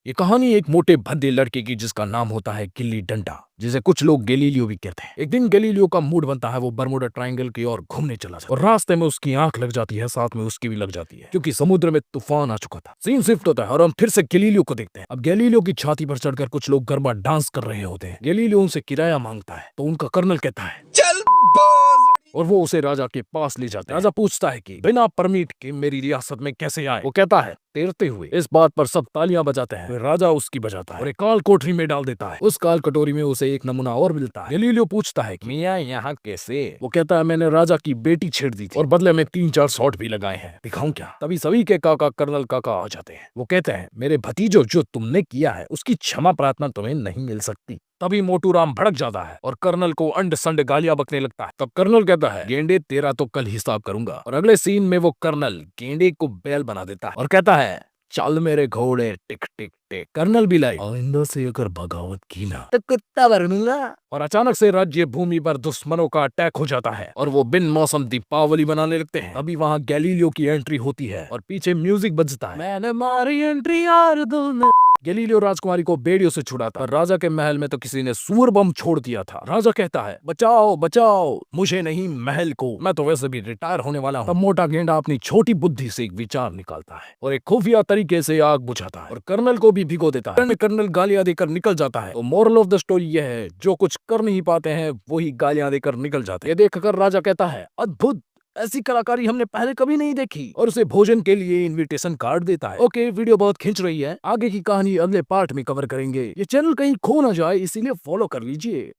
ये कहानी एक मोटे भद्दे लड़के की जिसका नाम होता है गिल्ली डंडा, जिसे कुछ लोग गैलीलियो भी कहते हैं। एक दिन गैलीलियो का मूड बनता है, वो बरमुडा ट्रायंगल की ओर घूमने चला जाता है और रास्ते में उसकी आंख लग जाती है, साथ में उसकी भी लग जाती है क्योंकि समुद्र में तूफान आ चुका था। सीन शिफ्ट होता है और हम फिर से गैलीलियो को देखते हैं। अब गैलीलियो की छाती पर चढ़कर कुछ लोग गरबा डांस कर रहे होते हैं। गैलीलियो उनसे किराया मांगता है तो उनका कर्नल कहता है चल और वो उसे राजा के पास ले जाते हैं। राजा पूछता है कि बिना परमिट के मेरी रियासत में कैसे आए। वो कहता है तैरते हुए। इस बात पर सब तालियां बजाते हैं। फिर राजा उसकी बजाता है और एक काल कोठरी में डाल देता है। उस काल कटोरी में उसे एक नमूना और मिलता है। गैलीलियो पूछता है कि मियां यहाँ कैसे। वो कहता है मैंने राजा की बेटी छेड़ दी थी और बदले में 3-4 शॉट भी लगाए हैं, दिखाऊं क्या। तभी सभी के काका कर्नल काका आ जाते हैं। वो कहते हैं मेरे भतीजो, जो तुमने किया है उसकी क्षमा प्रार्थना तुम्हें नहीं मिल सकती। तभी मोटू राम भड़क जाता है और कर्नल को अंड संड गालियां बकने लगता है। तब कर्नल कहता है गेंडे तेरा तो कल हिसाब करूंगा। और अगले सीन में वो कर्नल गेंडे को बैल बना देता है और कहता है चल मेरे घोड़े टिक टिक टिक। कर्नल भी लाइक आइंदा से अगर बगावत की ना तो कुत्ता बनूंगा। और अचानक से राज्य भूमि पर दुश्मनों का अटैक हो जाता है और वो बिन मौसम दीपावली बनाने लगते हैं। तभी वहाँ गैलीलियो की एंट्री होती है और पीछे म्यूजिक बजता है। मैंने मारी एंट्री यार दूल्हे। गैलीलियो राजकुमारी को बेड़ियों से छुड़ाता पर राजा के महल में तो किसी ने सूअर बम छोड़ दिया था। राजा कहता है बचाओ बचाओ मुझे नहीं महल को, मैं तो वैसे भी रिटायर होने वाला हूँ। तब मोटा गेंडा अपनी छोटी बुद्धि से एक विचार निकालता है और एक खुफिया तरीके से आग बुझाता है और कर्नल को भी भिगो देता है। कर्नल गालियां देकर निकल जाता है। तो मोरल ऑफ द स्टोरी यह है जो कुछ कर नहीं पाते हैं वही गालियां देकर निकल जाते हैं। ये देखकर राजा कहता है अद्भुत, ऐसी कलाकारी हमने पहले कभी नहीं देखी, और उसे भोजन के लिए इनविटेशन कार्ड देता है। ओके, वीडियो बहुत खींच रही है, आगे की कहानी अगले पार्ट में कवर करेंगे। ये चैनल कहीं खो ना जाए इसीलिए फॉलो कर लीजिए।